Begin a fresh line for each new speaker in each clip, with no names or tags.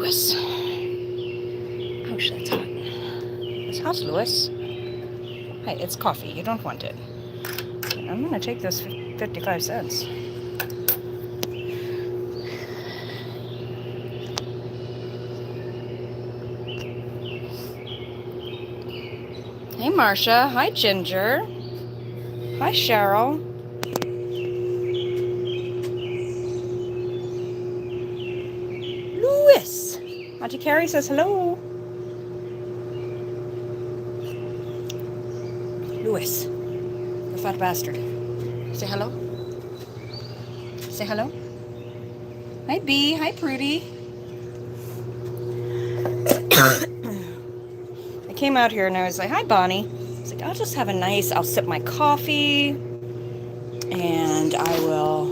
Lewis. Ouch, that's hot. It's hot, Lewis. Hey, it's coffee. You don't want it. I'm gonna take those 55 cents. Hey, Marcia. Hi, Ginger. Hi, Cheryl. Lewis. Auntie Carrie says hello. Lewis, the fat bastard. Say hello. Say hello. Hi, Bee. Hi, Prudy. I came out here and I was like, hi, Bonnie. I was like, I'll sip my coffee and I will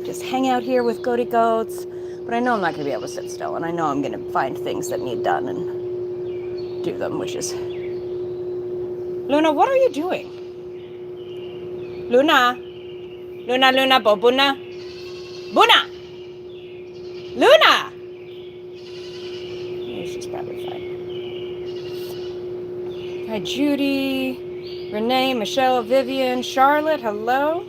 just hang out here with Goaty Goats. But I know I'm not going to be able to sit still, and I know I'm going to find things that need done and do them, which is... Luna, what are you doing? Luna, Bobuna. Buna! Luna! She's probably fine. Hi, Judy, Renee, Michelle, Vivian, Charlotte, hello.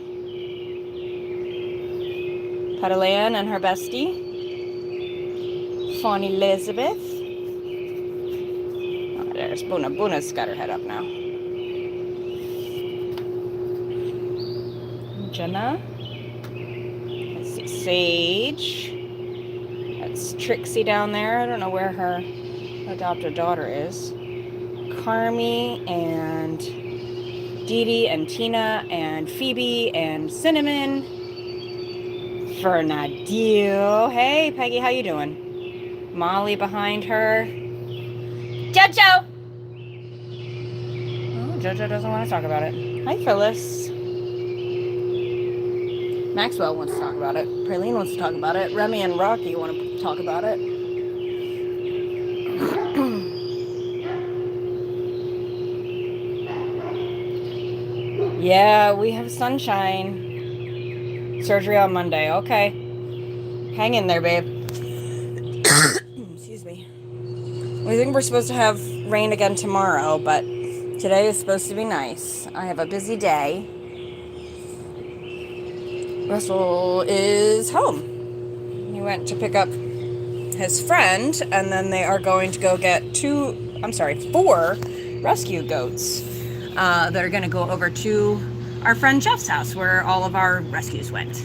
Patalan and her bestie. Fawn Elizabeth. Oh, there's Buna. Buna's got her head up now. Jenna. Let's see, Sage. That's Trixie down there. I don't know where her adopted daughter is. Carmi and Dee Dee and Tina and Phoebe and Cinnamon. Fernadille. Hey, Peggy, how you doing? Molly behind her. Jojo! Oh, Jojo doesn't want to talk about it. Hi, Phyllis. Maxwell wants to talk about it. Praline wants to talk about it. Remy and Rocky want to talk about it. Yeah, we have sunshine. Surgery on Monday. Okay. Hang in there, babe. Excuse me. We think we're supposed to have rain again tomorrow, but today is supposed to be nice. I have a busy day. Russell is home. He went to pick up his friend, and then they are going to go get 4 rescue goats that are going to go over to our friend Jeff's house where all of our rescues went.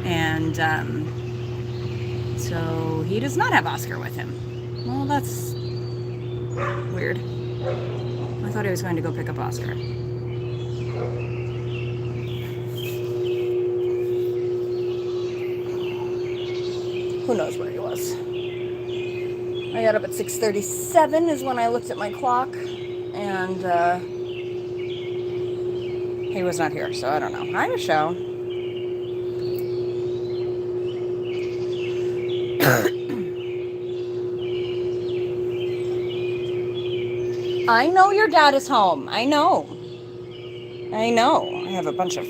And so he does not have Oscar with him. Well, that's weird. I thought he was going to go pick up Oscar. Who knows where he was? I got up at 6:37 is when I looked at my clock, and he was not here, so I don't know. Hi, Michelle. I know your dad is home. I know. I have a bunch of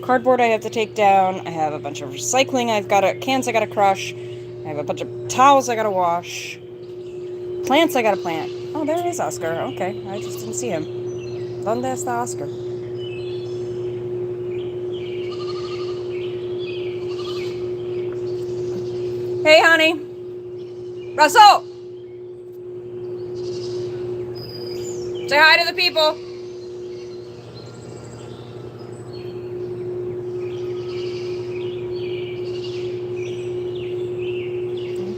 cardboard I have to take down. I have a bunch of recycling. Cans I gotta crush. I have a bunch of towels I gotta wash. Plants I gotta plant. Oh, there is Oscar. Okay, I just didn't see him. ¿Dónde está Oscar? Hey, honey. Russell! Say hi to the people.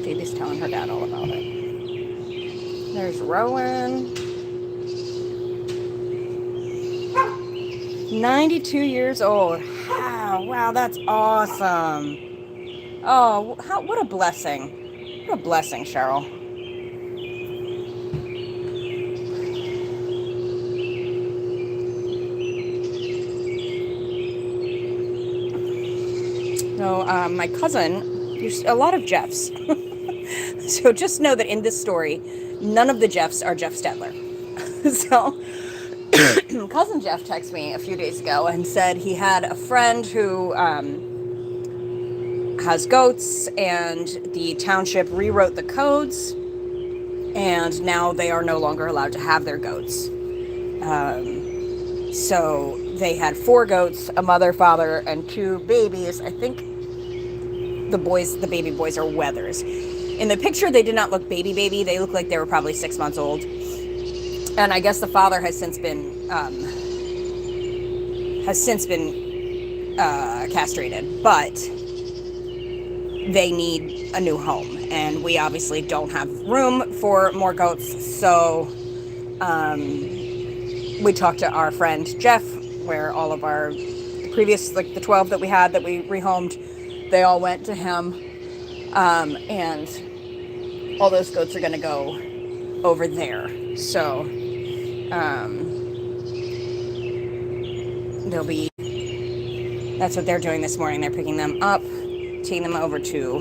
Phoebe's telling her dad all about it. There's Rowan. 92 years old. Wow, that's awesome. Oh, what a blessing. What a blessing, Cheryl. So, my cousin, there's a lot of Jeffs. So just know that in this story, none of the Jeffs are Jeff Stedler. So, cousin Jeff texted me a few days ago and said he had a friend who has goats, and the township rewrote the codes, and now they are no longer allowed to have their goats. So they had 4 goats, a mother, father, and 2 babies. I think the baby boys are wethers. In the picture, they did not look baby. They look like they were probably 6 months old. And I guess the father has since been castrated, but they need a new home, and we obviously don't have room for more goats. So we talked to our friend Jeff, where all of our previous, like the 12 that we had that we rehomed, they all went to him, and all those goats are going to go over there. So that's what they're doing this morning. They're picking them up, taking them over to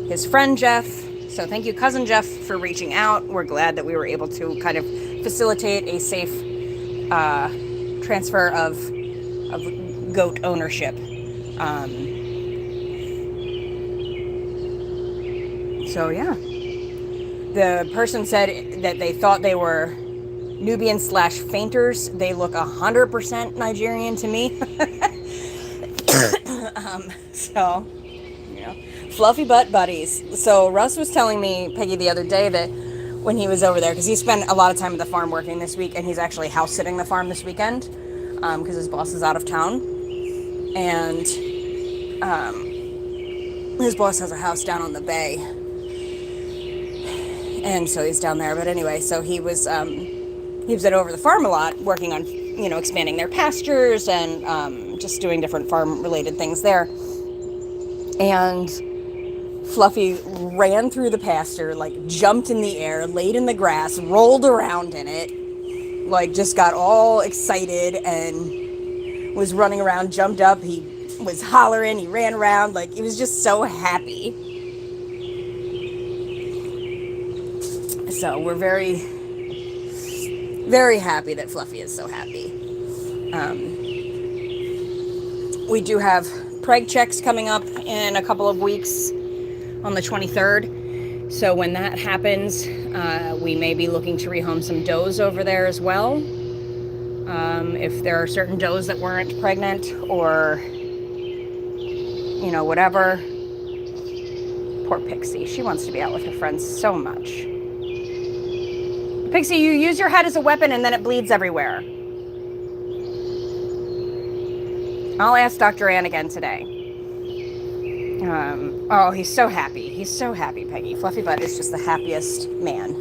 his friend Jeff. So thank you, cousin Jeff, for reaching out. We're glad that we were able to kind of facilitate a safe transfer of goat ownership. So yeah, the person said that they thought they were Nubian/fainters. They look 100% Nigerian to me. So, you know, fluffy butt buddies. So Russ was telling me, Peggy, the other day that when he was over there, because he spent a lot of time at the farm working this week, and he's actually house sitting the farm this weekend, because his boss is out of town, and his boss has a house down on the bay, and so he's down there. But anyway, so he was over the farm a lot, working on, you know, expanding their pastures and just doing different farm related things there. And Fluffy ran through the pasture, like jumped in the air, laid in the grass, rolled around in it, like just got all excited and was running around, jumped up, he was hollering, he ran around, like he was just so happy. So we're very, very happy that Fluffy is so happy. We do have preg checks coming up in a couple of weeks on the 23rd. So when that happens, we may be looking to rehome some does over there as well. If there are certain does that weren't pregnant or, you know, whatever. Poor Pixie. She wants to be out with her friends so much. Pixie, you use your head as a weapon and then it bleeds everywhere. I'll ask Dr. Ann again today. Oh, he's so happy. He's so happy, Peggy. Fluffy Butt is just the happiest man.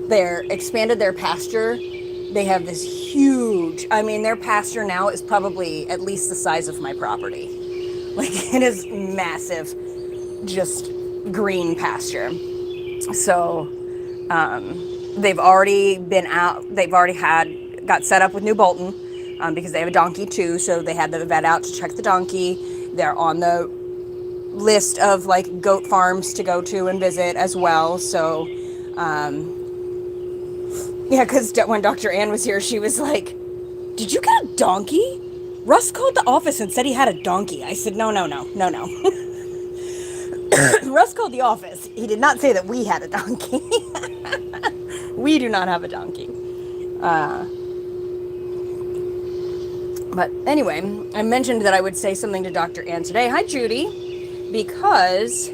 They're expanded their pasture. They have this huge, I mean, their pasture now is probably at least the size of my property. Like, it is massive, just green pasture. So, they've already been out, got set up with New Bolton, because they have a donkey too, so they had the vet out to check the donkey. They're on the list of like goat farms to go to and visit as well. So, yeah, because when Dr. Ann was here, she was like, "Did you get a donkey? Russ called the office and said he had a donkey." I said, no. Russ called the office. He did not say that we had a donkey. We do not have a donkey. But anyway, I mentioned that I would say something to Dr. Ann today. Hi, Judy. Because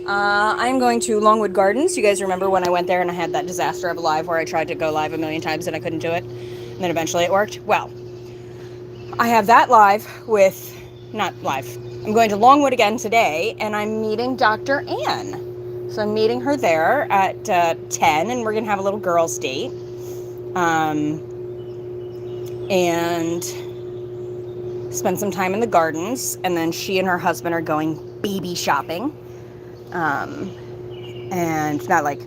I'm going to Longwood Gardens. You guys remember when I went there and I had that disaster of a live where I tried to go live a million times and I couldn't do it? And then eventually it worked? Well, I have that live with, not live. I'm going to Longwood again today and I'm meeting Dr. Ann. So I'm meeting her there at 10 and we're going to have a little girls' date. And spend some time in the gardens, and then she and her husband are going baby shopping, and not like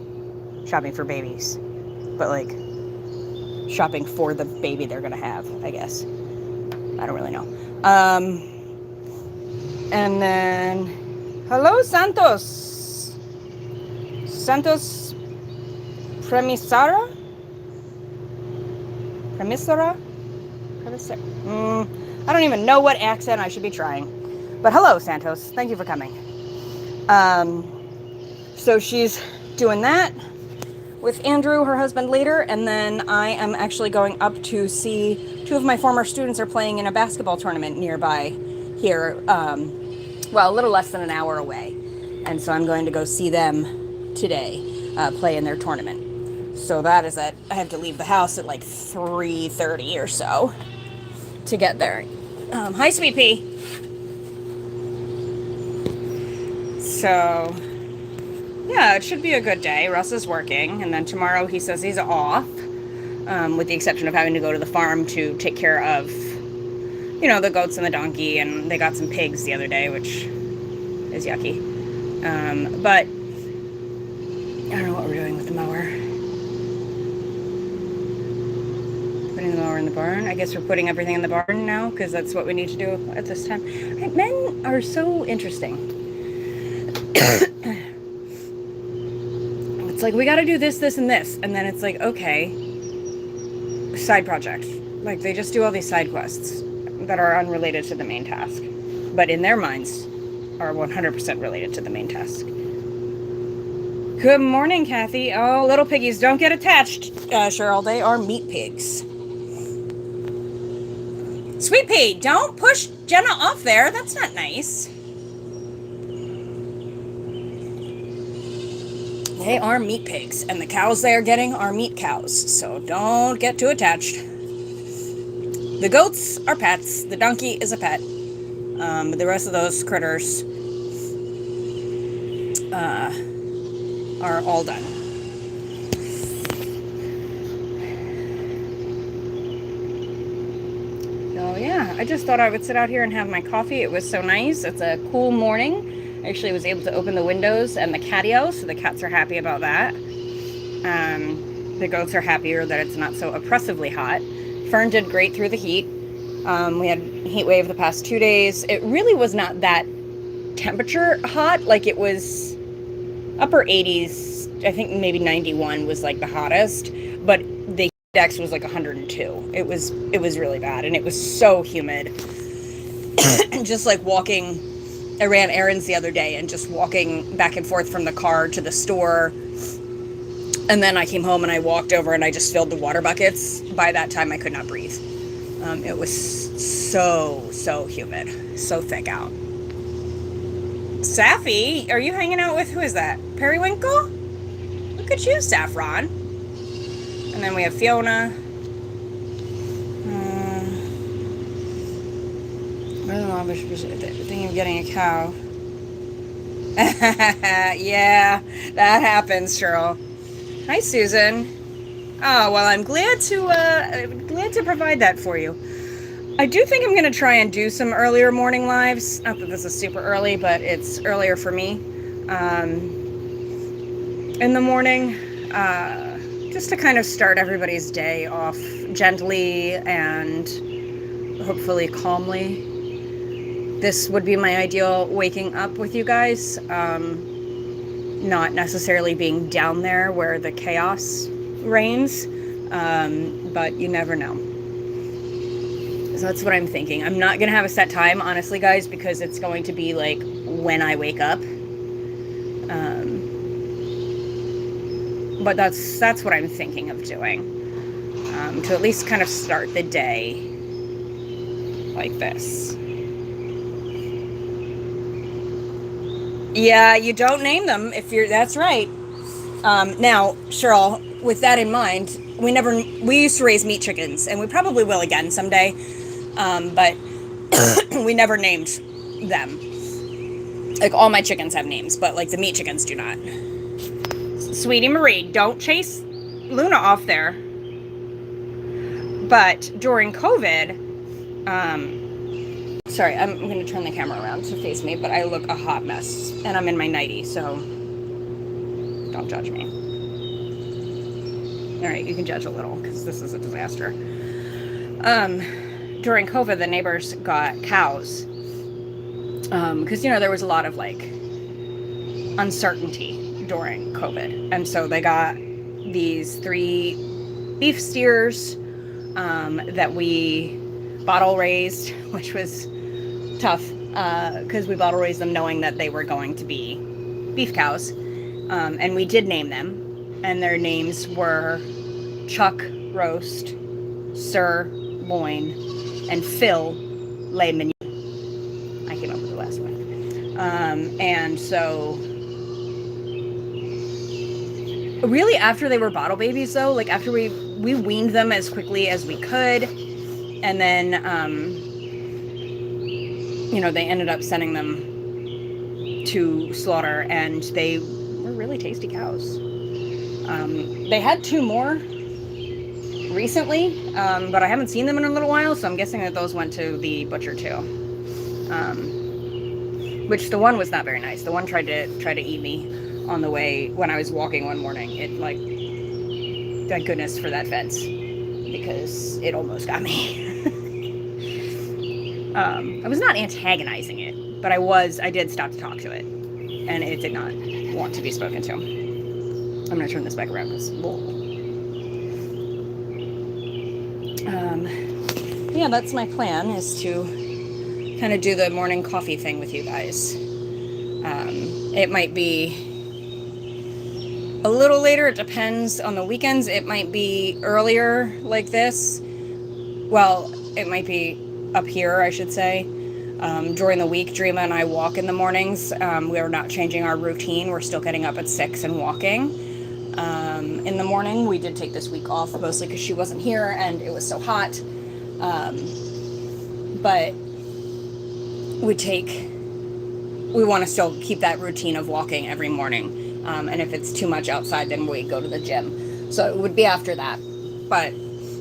shopping for babies, but like shopping for the baby they're gonna have, I guess. I don't really know. And then hello, Santos Premisara. I don't even know what accent I should be trying. But hello, Santos. Thank you for coming. So she's doing that with Andrew, her husband, later, and then I am actually going up to see two of my former students are playing in a basketball tournament nearby here, well, a little less than an hour away, and so I'm going to go see them today, play in their tournament. So that is it. I have to leave the house at like 3:30 or so to get there. Hi, Sweet Pea. So yeah, it should be a good day. Russ is working, and then tomorrow he says he's off, with the exception of having to go to the farm to take care of, the goats and the donkey, and they got some pigs the other day, which is yucky. But I don't know what we're doing with the mower. Putting the mower in the barn. I guess we're putting everything in the barn now, because that's what we need to do at this time. Men are so interesting. It's like, we got to do this, this, and this. And then it's like, okay, side project. Like, they just do all these side quests that are unrelated to the main task. But in their minds, are 100% related to the main task. Good morning, Kathy. Oh, little piggies, don't get attached, Cheryl. They are meat pigs. Sweet Pea, don't push Jenna off there. That's not nice. They are meat pigs, and the cows they are getting are meat cows, so don't get too attached. The goats are pets. The donkey is a pet. The rest of those critters are all done. So yeah, I just thought I would sit out here and have my coffee. It was so nice. It's a cool morning. I actually was able to open the windows and the catio, so the cats are happy about that. The goats are happier that it's not so oppressively hot. Fern did great through the heat. We had a heat wave the past 2 days. It really was not that temperature hot. Like, it was upper 80s. I think maybe 91 was like the hottest, but the index was like 102. It was really bad, and it was so humid. Just like walking. I ran errands the other day, and just walking back and forth from the car to the store, and then I came home and I walked over and I just filled the water buckets. By that time I could not breathe. It was so humid, so thick out. Saffy, are you hanging out with, who is that? Periwinkle? Look at you, Saffron. And then we have Fiona. Thinking of getting a cow. Yeah, that happens, Cheryl. Hi, Susan. Oh, well, I'm glad to provide that for you. I do think I'm going to try and do some earlier morning lives. Not that this is super early, but it's earlier for me. In the morning, just to kind of start everybody's day off gently and hopefully calmly. This would be my ideal waking up with you guys, not necessarily being down there where the chaos reigns, but you never know. So that's what I'm thinking. I'm not going to have a set time, honestly, guys, because it's going to be like when I wake up. But that's what I'm thinking of doing, to at least kind of start the day like this. Yeah, you don't name them if you're, that's right. Now, Cheryl, with that in mind, we used to raise meat chickens, and we probably will again someday, but we never named them. Like, all my chickens have names, but like the meat chickens do not. Sweetie Marie, don't chase Luna off there. But during COVID, sorry, I'm going to turn the camera around to face me, but I look a hot mess, and I'm in my nightie, so don't judge me. All right, you can judge a little, because this is a disaster. During COVID, the neighbors got cows, because, there was a lot of, like, uncertainty during COVID, and so they got these 3 beef steers that we bottle raised, which was tough. because we bottle raised them knowing that they were going to be beef cows. And we did name them, and their names were Chuck Roast, Sir Loin, and Phil Le Menu. I came up with the last one. And so really after they were bottle babies though, like after we weaned them as quickly as we could, and then they ended up sending them to slaughter, and they were really tasty cows. They had 2 more recently, but I haven't seen them in a little while, so I'm guessing that those went to the butcher too. Which the one was not very nice. The one tried to eat me on the way when I was walking one morning. It, like, thank goodness for that fence, because it almost got me. I was not antagonizing it, but I did stop to talk to it, and it did not want to be spoken to. I'm going to turn this back around because, yeah, that's my plan, is to kind of do the morning coffee thing with you guys. It might be a little later. It depends on the weekends. It might be earlier like this. Well, it might be up here, I should say. During the week, Dreama and I walk in the mornings. We are not changing our routine. We're still getting up at 6 and walking. In the morning, we did take this week off, mostly because she wasn't here and it was so hot. But we want to still keep that routine of walking every morning. And if it's too much outside, then we go to the gym. So it would be after that. But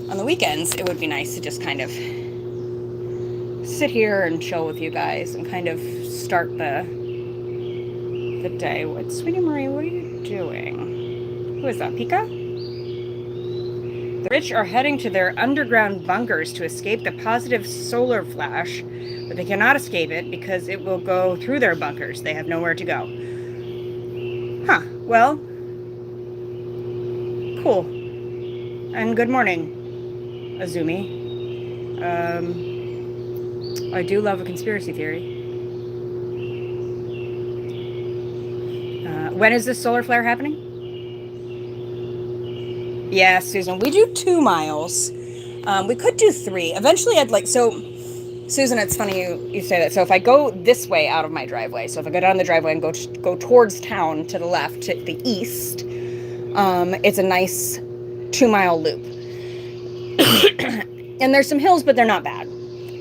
on the weekends, it would be nice to just kind of sit here and chill with you guys and kind of start the day. Sweetie Marie, what are you doing? Who is that, Pika? The rich are heading to their underground bunkers to escape the positive solar flash, but they cannot escape it because it will go through their bunkers. They have nowhere to go. Huh, well, cool. And good morning, Azumi. I do love a conspiracy theory. When is this solar flare happening? Yeah, Susan, we do 2 miles. We could do 3. Eventually, Susan, it's funny you say that. So if I go this way out of my driveway, so if I go down the driveway and go towards town to the left, to the east, it's a nice 2-mile loop. And there's some hills, but they're not bad.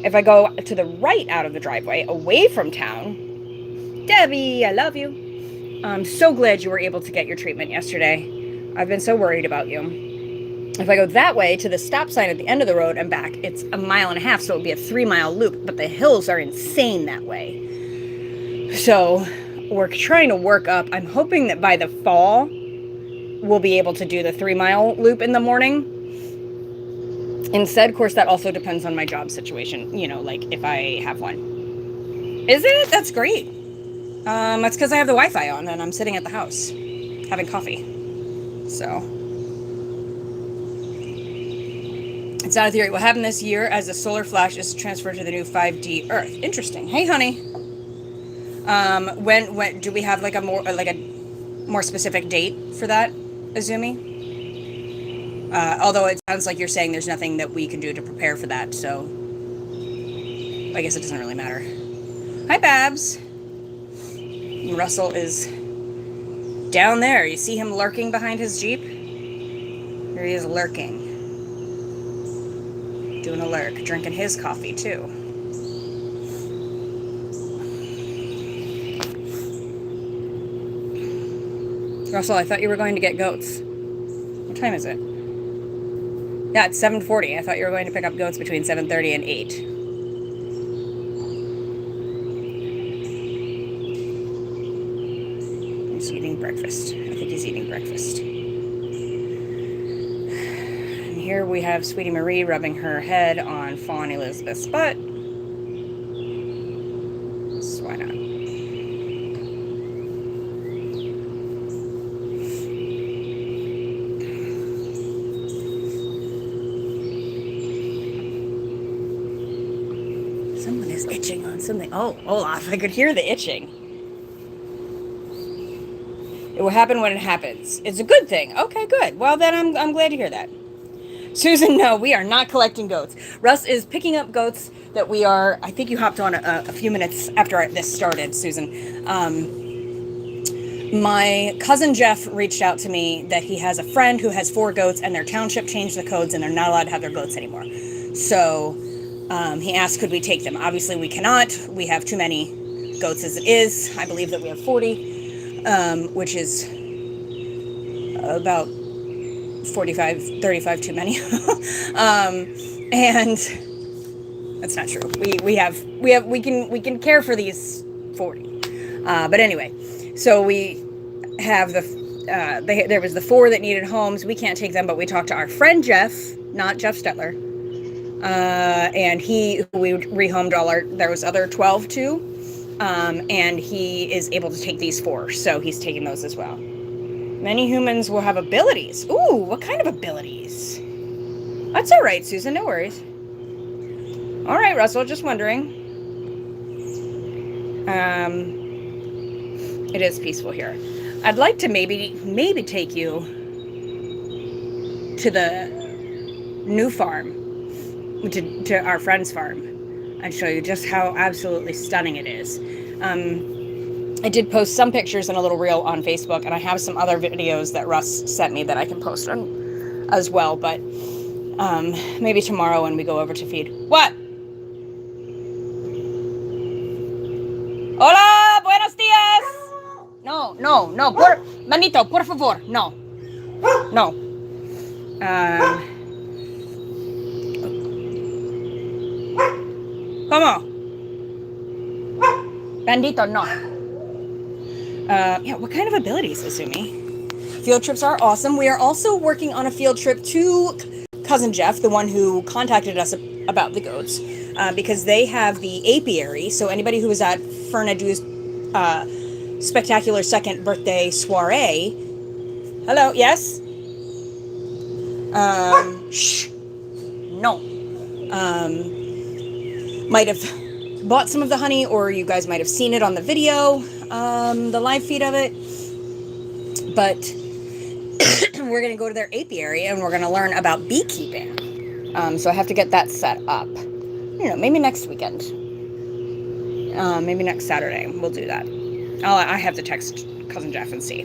If I go to the right out of the driveway, away from town, Debbie, I love you. I'm so glad you were able to get your treatment yesterday. I've been so worried about you. If I go that way to the stop sign at the end of the road and back, it's 1.5 miles, so it would be a 3-mile loop, but the hills are insane that way. So we're trying to work up. I'm hoping that by the fall, we'll be able to do the 3-mile loop in the morning. Instead, of course, that also depends on my job situation, like if I have one. Is it? That's great. That's because I have the Wi-Fi on and I'm sitting at the house having coffee. So it's not a theory. What happened this year as the solar flash is transferred to the new 5D Earth? Interesting. Hey, honey. When do we have like a more specific date for that, Azumi? Although it sounds like you're saying there's nothing that we can do to prepare for that, so I guess it doesn't really matter. Hi, Babs. Russell is down there. You see him lurking behind his Jeep? Here he is lurking. Doing a lurk. Drinking his coffee, too. Russell, I thought you were going to get goats. What time is it? Yeah, it's 7:40. I thought you were going to pick up goats between 7:30 and 8. He's eating breakfast. I think he's eating breakfast. And here we have Sweetie Marie rubbing her head on Fawn Elizabeth's butt. So why not? Itching on something. Oh, Olaf, I could hear the itching. It will happen when it happens. It's a good thing. Okay, good. Well, then I'm glad to hear that. Susan, no, we are not collecting goats. Russ is picking up goats that we are. I think you hopped on a few minutes after this started, Susan. My cousin Jeff reached out to me that he has a friend who has 4 goats, and their township changed the codes and they're not allowed to have their goats anymore. So he asked, could we take them? Obviously, we cannot. We have too many goats as it is. I believe that we have 40, which is about 35 too many. And that's not true. We can care for these 40. But anyway, so we have there was the 4 that needed homes. We can't take them, but we talked to our friend Jeff, not Jeff Stetler. And we rehomed those other 12 too. And he is able to take these 4. So he's taking those as well. Many humans will have abilities. Ooh, what kind of abilities? That's all right, Susan. No worries. All right, Russell, just wondering. It is peaceful here. I'd like to maybe take you to the new farm, to our friend's farm, and show you just how absolutely stunning it is. I did post some pictures in a little reel on Facebook, and I have some other videos that Russ sent me that I can post on as well, but maybe tomorrow when we go over to feed. What? Hola, buenos dias. No, Manito, por favor, no. ¿Cómo? Bandito, no. Yeah, what kind of abilities, Asumi? Field trips are awesome. We are also working on a field trip to Cousin Jeff, the one who contacted us about the goats, because they have the apiary. So anybody who was at Fernadu's spectacular 2nd birthday soiree. Hello, yes? Shh. No. Might have bought some of the honey, or you guys might have seen it on the video, the live feed of it. But we're going to go to their apiary and we're going to learn about beekeeping. So I have to get that set up. Maybe next weekend. Maybe next Saturday we'll do that. I have to text Cousin Jeff and see.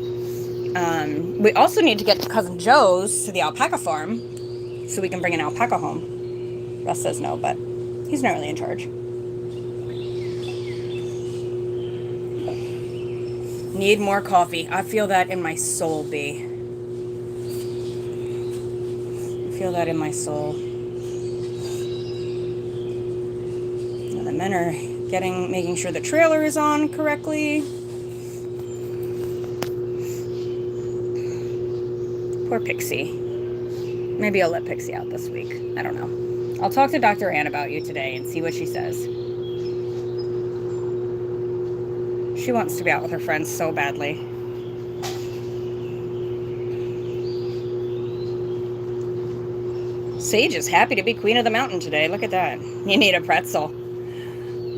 We also need to get to Cousin Joe's to the alpaca farm so we can bring an alpaca home. Russ says no, but he's not really in charge. Need more coffee. I feel that in my soul, B. I feel that in my soul. And the men are making sure the trailer is on correctly. Poor Pixie. Maybe I'll let Pixie out this week. I don't know. I'll talk to Dr. Ann about you today and see what she says. She wants to be out with her friends so badly. Sage is happy to be queen of the mountain today. Look at that. You need a pretzel.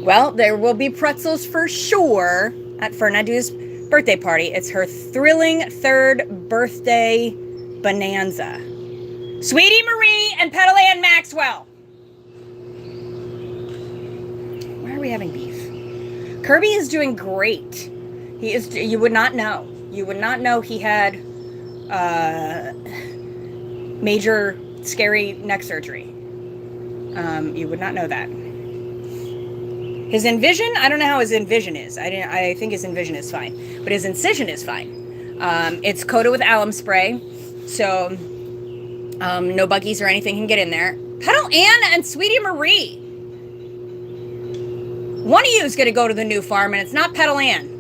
Well, there will be pretzels for sure at Fernadu's birthday party. It's her thrilling 3rd birthday bonanza. Sweetie Marie and Petal Ann Maxwell. Why are we having beef? Kirby is doing great. He is. You would not know. You would not know he had major scary neck surgery. You would not know that. His Envision, I don't know how his Envision is. I think his Envision is fine, but his Incision is fine. It's coated with alum spray, so no buggies or anything can get in there. Petal Ann and Sweetie Marie. One of you is going to go to the new farm, and it's not Petal Ann.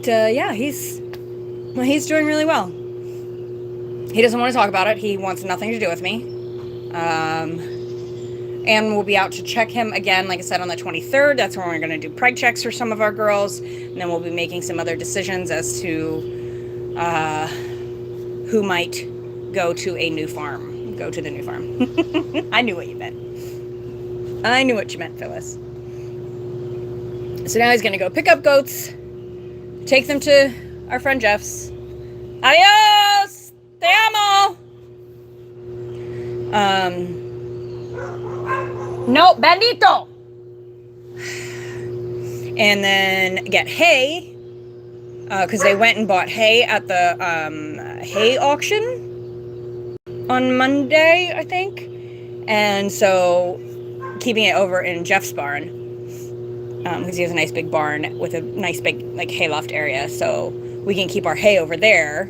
Yeah, he's doing really well. He doesn't want to talk about it. He wants nothing to do with me. And we'll be out to check him again, like I said, on the 23rd. That's when we're going to do preg checks for some of our girls. And then we'll be making some other decisions as to who might go to a new farm. Go to the new farm. I knew what you meant. I knew what you meant, Phyllis. So now he's going to go pick up goats, take them to our friend Jeff's. Adios! Te amo! No, bandito! And then get hay, because they went and bought hay at the hay auction on Monday, I think. And so keeping it over in Jeff's barn, because he has a nice big barn with a nice big like hayloft area, so we can keep our hay over there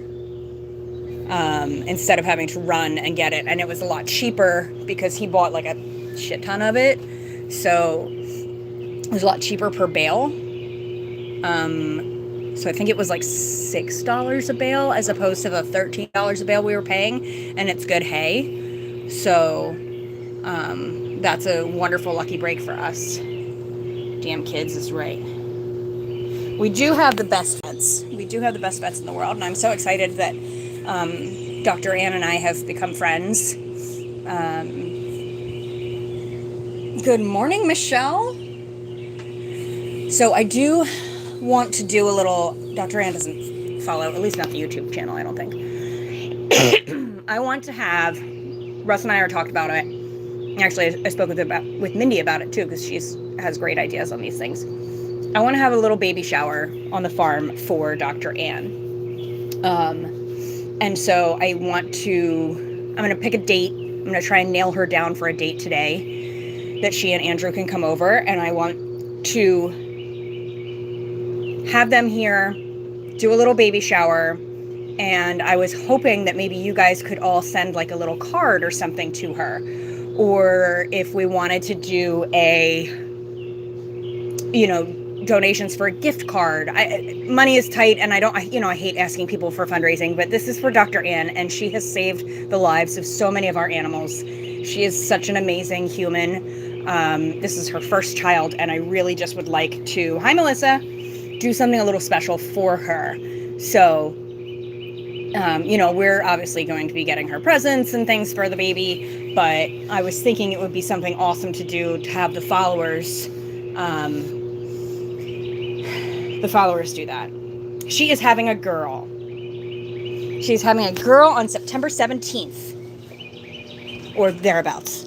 instead of having to run and get it. And it was a lot cheaper because he bought like a shit ton of it, so it was a lot cheaper per bale. So I think it was like $6 a bale as opposed to the $13 a bale we were paying, and it's good hay. So that's a wonderful lucky break for us. Damn kids is right. We do have the best vets. We do have the best vets in the world, and I'm so excited that Dr. Ann and I have become friends. Good morning, Michelle. So I do want to do a little... Dr. Ann doesn't follow, at least not the YouTube channel, I don't think. I want to have... Russ and I are talked about it. Actually, I spoke with Mindy about it too, because she has great ideas on these things. I want to have a little baby shower on the farm for Dr. Ann. And so I want to... I'm going to pick a date. I'm going to try and nail her down for a date today that she and Andrew can come over, and I want to have them here, do a little baby shower, and I was hoping that maybe you guys could all send like a little card or something to her, or if we wanted to do a, donations for a gift card. Money is tight, and I hate asking people for fundraising, but this is for Dr. Ann, and she has saved the lives of so many of our animals. She is such an amazing human. This is her first child, and I really just would like to, hi Melissa, do something a little special for her. So, we're obviously going to be getting her presents and things for the baby, but I was thinking it would be something awesome to do to have the followers do that. She is having a girl. She's having a girl on September 17th or thereabouts.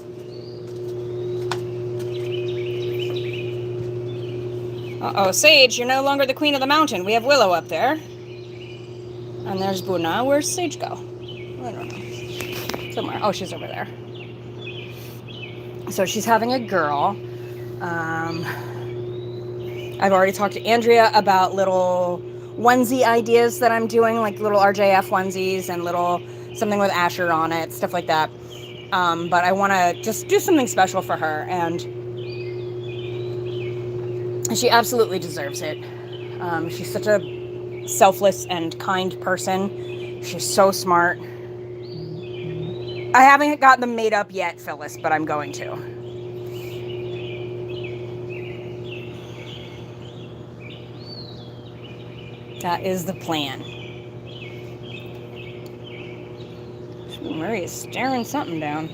Uh-oh, Sage, you're no longer the queen of the mountain. We have Willow up there. And there's Buna. Where's Sage go? I don't know. Somewhere. Oh, she's over there. So she's having a girl. I've already talked to Andrea about little onesie ideas that I'm doing, like little RJF onesies and little something with Asher on it, stuff like that. But I want to just do something special for her, and she absolutely deserves it. She's such a selfless and kind person. She's so smart. I haven't got them made up yet, Phyllis, but I'm going to. That is the plan. Murray is staring something down.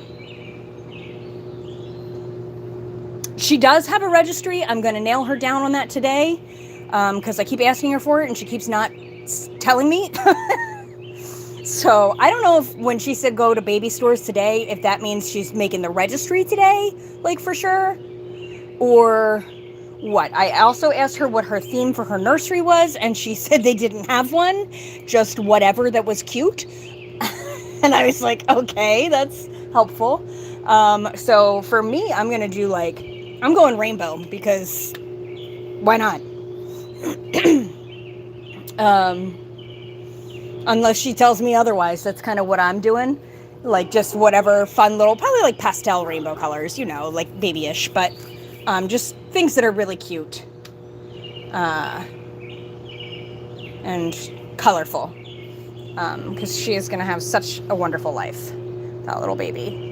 She does have a registry. I'm going to nail her down on that today, because I keep asking her for it and she keeps not telling me. So I don't know if when she said go to baby stores today, if that means she's making the registry today, like for sure, or what. I also asked her what her theme for her nursery was, and she said they didn't have one, just whatever that was cute. And I was like, okay, that's helpful. So for me, I'm going to do I'm going rainbow, because why not? Unless she tells me otherwise, that's kind of what I'm doing. Just whatever fun little, probably pastel rainbow colors, babyish, but just things that are really cute and colorful, because she is going to have such a wonderful life, that little baby.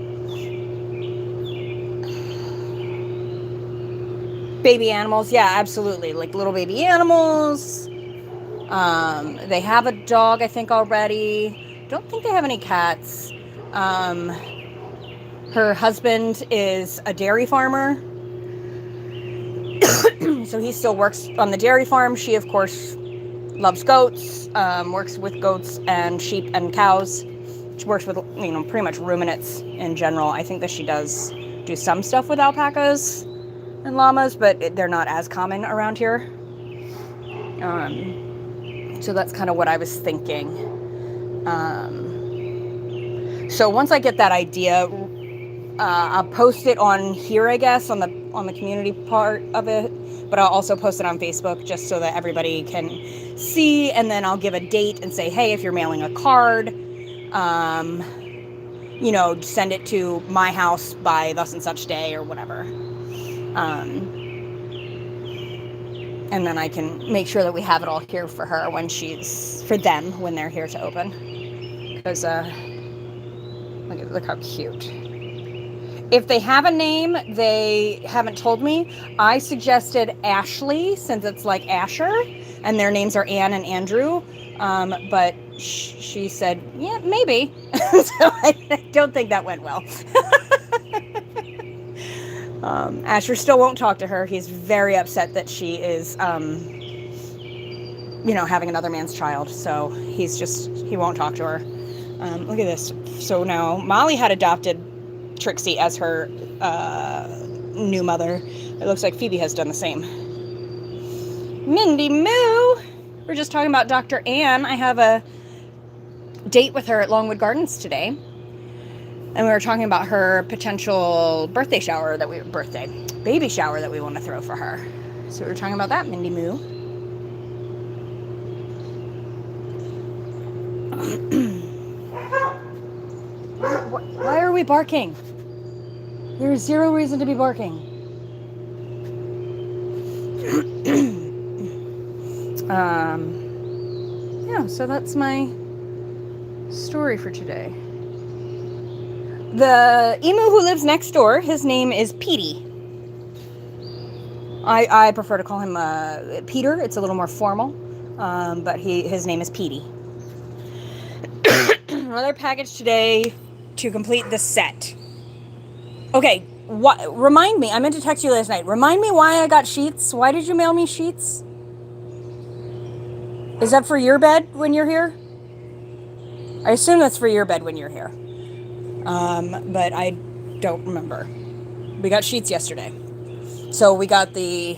Baby animals, yeah, absolutely. Little baby animals. They have a dog, I think, already. don't think they have any cats. Her husband is a dairy farmer, so he still works on the dairy farm. She, of course, loves goats, works with goats and sheep and cows. She works with, pretty much ruminants in general. I think that she does do some stuff with alpacas and llamas, but they're not as common around here. So that's kind of what I was thinking. So once I get that idea, I'll post it on here, I guess, on the community part of it, but I'll also post it on Facebook just so that everybody can see, and then I'll give a date and say, hey, if you're mailing a card, send it to my house by thus and such day or whatever. And then I can make sure that we have it all here for her when they're here to open. Because, look how cute. If they have a name, they haven't told me. I suggested Ashley, since it's like Asher, and their names are Anne and Andrew. But she said, yeah, maybe. So I don't think that went well. Asher still won't talk to her. He's very upset that she is, having another man's child. So he won't talk to her. Look at this. So now Molly had adopted Trixie as her new mother. It looks like Phoebe has done the same. Mindy Moo! We're just talking about Dr. Ann. I have a date with her at Longwood Gardens today. And we were talking about her potential baby shower that we want to throw for her. So we were talking about that, Mindy Moo. Why are we barking? There is zero reason to be barking. So that's my story for today. The emu who lives next door, his name is Petey. I prefer to call him Peter. It's a little more formal, but his name is Petey. Another package today to complete the set. Okay, remind me. I meant to text you last night. Remind me why I got sheets. Why did you mail me sheets? Is that for your bed when you're here? I assume that's for your bed when you're here. But I don't remember. We got sheets yesterday. So we got the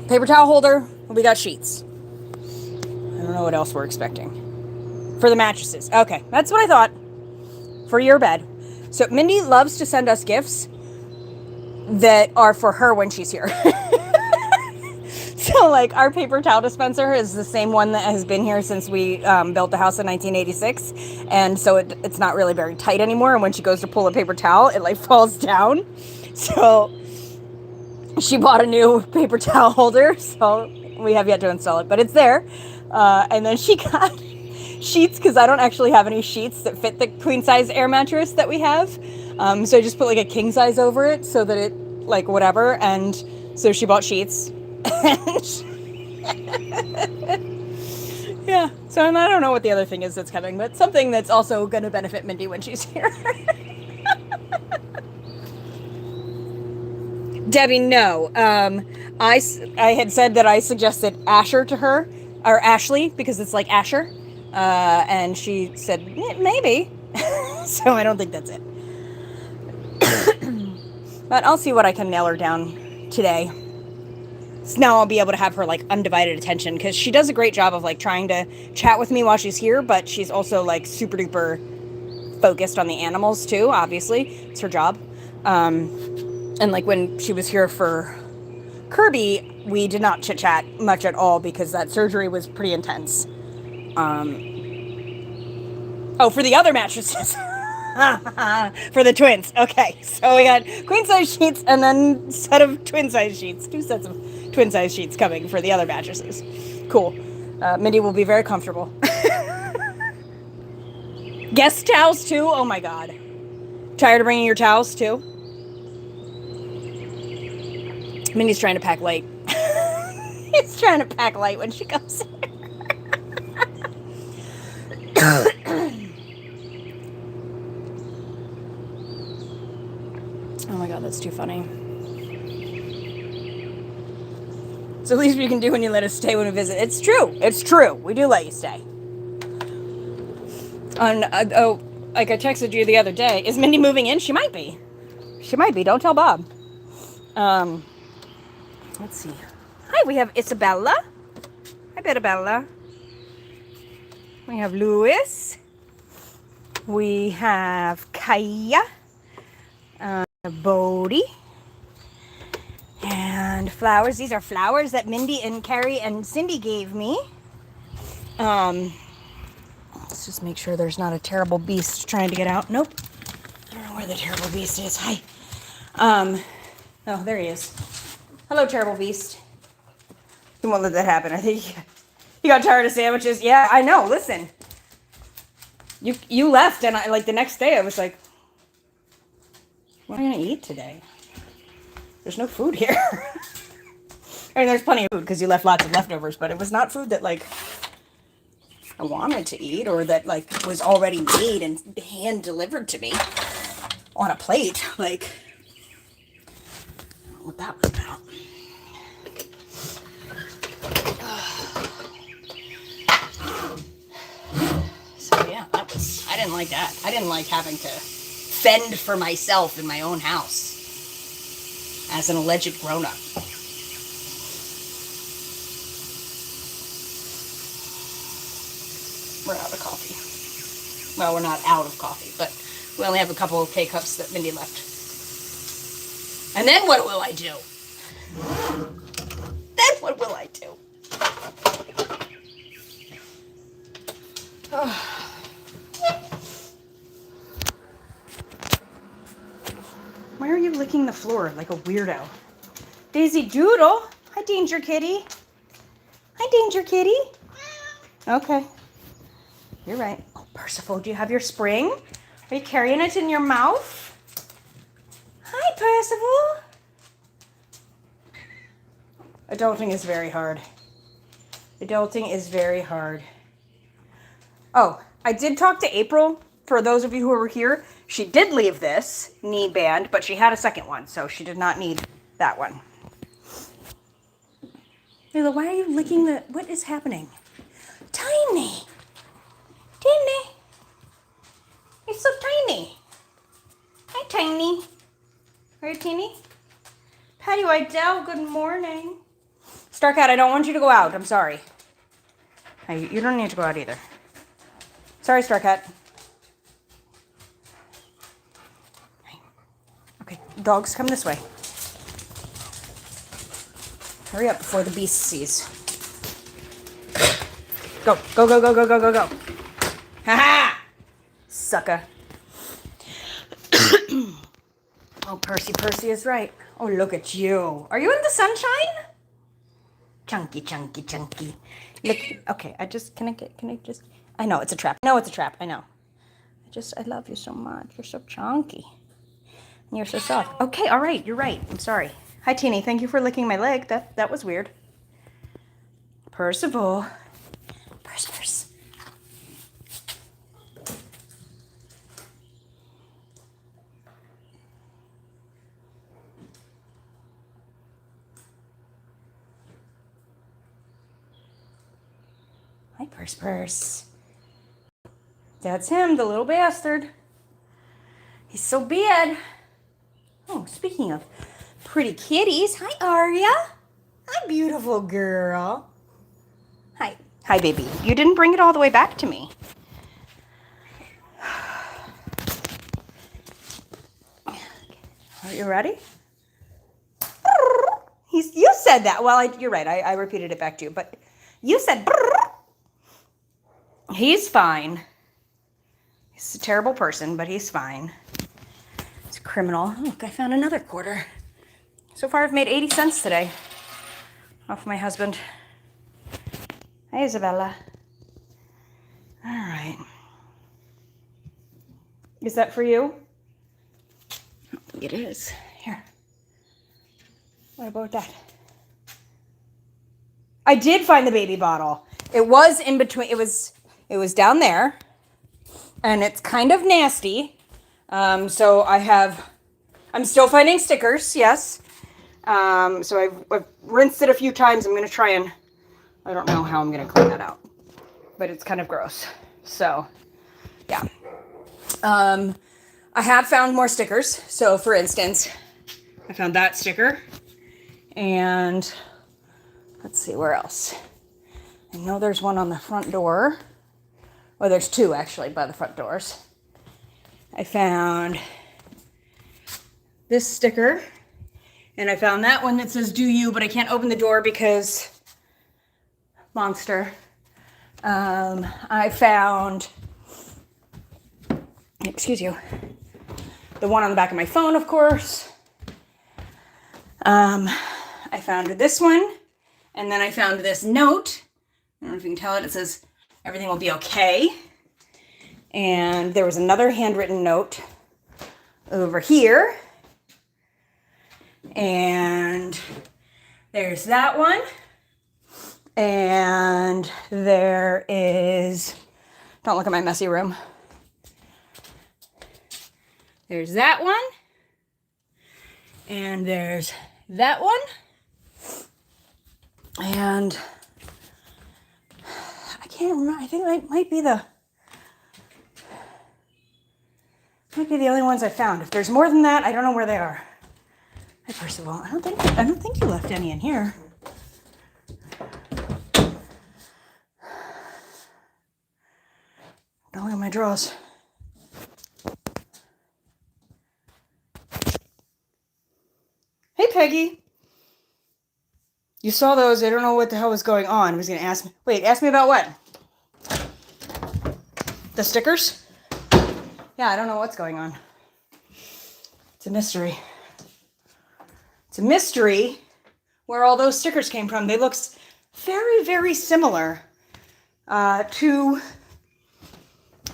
paper towel holder. We got sheets. I don't know what else we're expecting. For the mattresses. Okay, that's what I thought. For your bed. So Mindy loves to send us gifts that are for her when she's here. So, like, our paper towel dispenser is the same one that has been here since we built the house in 1986. And so it's not really very tight anymore. And when she goes to pull a paper towel, it, like, falls down. So she bought a new paper towel holder. So we have yet to install it. But it's there. And then she got sheets because I don't actually have any sheets that fit the queen-size air mattress that we have. So I just put, like, a king size over it so that it, like, whatever. And so she bought sheets. Yeah, so I don't know what the other thing is that's coming, but something that's also going to benefit Mindy when she's here. Debbie, no. I had said that I suggested Asher to her, or Ashley, because it's like Asher, and she said, maybe. So I don't think that's it. But I'll see what I can nail her down today. So now I'll be able to have her, like, undivided attention, because she does a great job of, like, trying to chat with me while she's here, but she's also, like, super duper focused on the animals too, obviously. It's her job. And, like, when she was here for Kirby, we did not chit chat much at all because that surgery was pretty intense. For the other mattresses. For the twins. Okay, so we got queen-size sheets and then set of twin-size sheets. 2 sets of twin-size sheets coming for the other mattresses. Cool. Mindy will be very comfortable. Guest towels, too? Oh, my God. Tired of bringing your towels, too? Mindy's trying to pack light. He's trying to pack light when she comes here. my God, that's too funny. It's the least we can do when you let us stay when we visit. It's true. It's true. We do let you stay. Like I texted you the other day. Is Mindy moving in? She might be. She might be. Don't tell Bob. Let's see. Hi, we have Isabella. Hi, Bettabella. We have Louis. We have Kaya. Bodie. And flowers. These are flowers that Mindy and Carrie and Cindy gave me. Let's just make sure there's not a terrible beast trying to get out. Nope. I don't know where the terrible beast is. Hi. Oh, there he is. Hello, terrible beast. He won't let that happen. I think he got tired of sandwiches. Yeah, I know. Listen. You left, and I, like, the next day I was like, what am I going to eat today? There's no food here. I mean, there's plenty of food because you left lots of leftovers, but it was not food that, like, I wanted to eat or that, like, was already made and hand delivered to me on a plate. Like, I don't know what that was about. So, yeah, I didn't like that. I didn't like having to fend for myself in my own house as an alleged grown-up. We're out of coffee. Well, we're not out of coffee, but we only have a couple of K-cups that Mindy left. And then what will I do? Then what will I do? Oh. Why are you licking the floor like a weirdo? Daisy Doodle. Hi, Danger Kitty. Hi, Danger Kitty. Okay. You're right. Oh, Percival, do you have your spring? Are you carrying it in your mouth? Hi, Percival. Adulting is very hard. Adulting is very hard. Oh, I did talk to April. For those of you who were here, she did leave this knee band, but she had a second one, so she did not need that one. Layla, why are you licking the... What is happening? Tiny. Tiny. You're so tiny. Hi, Tiny. Are you teeny? Patty Wydell, good morning. Starcat, I don't want you to go out. I'm sorry. Hey, you don't need to go out either. Sorry, Starcat. Okay, dogs, come this way. Hurry up before the beast sees. Go, go, go, go, go, go, go, go. Ha-ha! Sucker. Oh, Percy is right. Oh, look at you. Are you in the sunshine? Chunky, chunky, chunky. Look, okay, can I just, I know it's a trap. I know it's a trap, I know. I love you so much. You're so chunky. And you're so soft. Okay, all right, you're right. I'm sorry. Hi, Teeny. Thank you for licking my leg. That was weird. Percival. Perce. Hi, Perce. That's him, the little bastard. He's so bad. Oh, speaking of pretty kitties, hi, Aria. Hi, beautiful girl. Hi. Hi, baby. You didn't bring it all the way back to me. Are you ready? You said that. Well, you're right. I repeated it back to you, but you said he's fine. He's a terrible person, but he's fine. It's a criminal. Look, I found another quarter. So far, I've made 80 cents today off my husband. Hi, Isabella. All right. Is that for you? I don't think it is. Here. What about that? I did find the baby bottle. It was in between. It was down there, and it's kind of nasty. So I have I'm still finding stickers, yes. So I've rinsed it a few times. I'm going to try and, I don't know how I'm going to clean that out, but it's kind of gross. So, yeah. I have found more stickers. So, for instance, I found that sticker. And let's see, where else? I know there's one on the front door. Well, there's two, actually, by the front doors. I found this sticker. And I found that one that says, do you, but I can't open the door because monster. I found, excuse you, the one on the back of my phone, of course. I found this one, and then I found this note. I don't know if you can tell it. It says, everything will be okay. And there was another handwritten note over here. And there's that one. And there is, don't look at my messy room. There's that one. And there's that one. And I can't remember. I think that might be the only ones I found. If there's more than that, I don't know where they are. Hi, Percival. I don't think you left any in here. Don't look at my drawers. Hey, Peggy. You saw those. I don't know what the hell was going on. I was going to ask me. Wait, ask me about what? The stickers? Yeah, I don't know what's going on. It's a mystery. It's a mystery where all those stickers came from. They look very, very similar to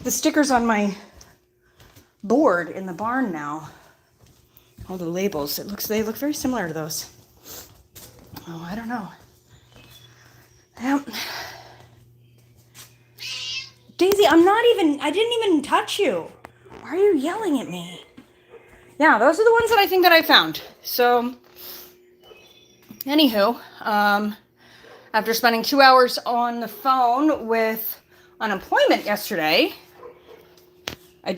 the stickers on my board in the barn now. All the labels. They look very similar to those. Oh, I don't know. Daisy, I didn't even touch you. Why are you yelling at me? Yeah, those are the ones that I think that I found. So, anywho, after spending 2 hours on the phone with unemployment yesterday, I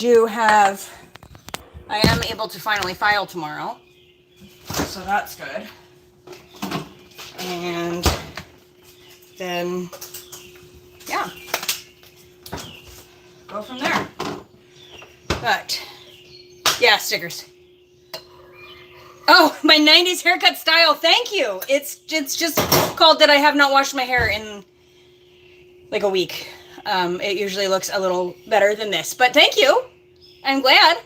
am able to finally file tomorrow. So that's good. And then, yeah, go from there. But, yeah, stickers. Oh, my 90s haircut style, thank you. It's just called that I have not washed my hair in like a week. It usually looks a little better than this, but thank you. I'm glad.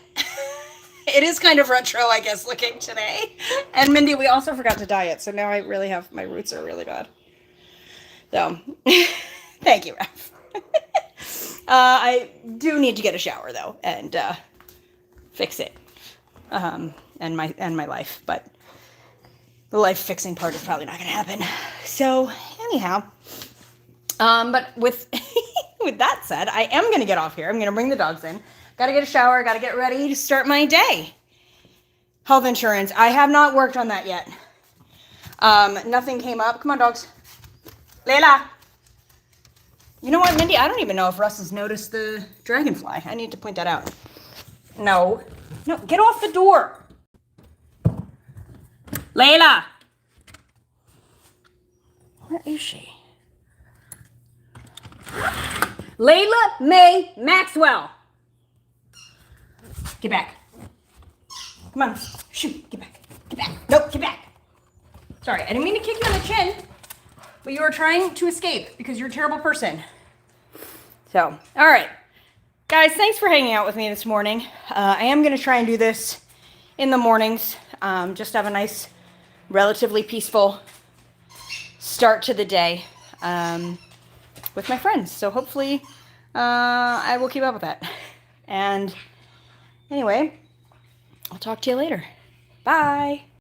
It is kind of retro, I guess, looking today. And Mindy, we also forgot to dye it, so now I really have, my roots are really bad. So, thank you, Raf. I do need to get a shower, though, and fix it. And my life, but the life fixing part is probably not going to happen. So, anyhow, but with with that said, I am going to get off here. I'm going to bring the dogs in. Got to get a shower. Got to get ready to start my day. Health insurance. I have not worked on that yet. Nothing came up. Come on, dogs. Layla. You know what, Mindy? I don't even know if Russ has noticed the dragonfly. I need to point that out. No, get off the door. Layla. Where is she? Layla Mae Maxwell. Get back. Come on. Shoot. Get back. Get back. Nope, get back. Sorry, I didn't mean to kick you on the chin, but you were trying to escape because you're a terrible person. So, all right. Guys, thanks for hanging out with me this morning. I am going to try and do this in the mornings. Just have a nice, relatively peaceful start to the day with my friends. So hopefully I will keep up with that. And anyway, I'll talk to you later. Bye.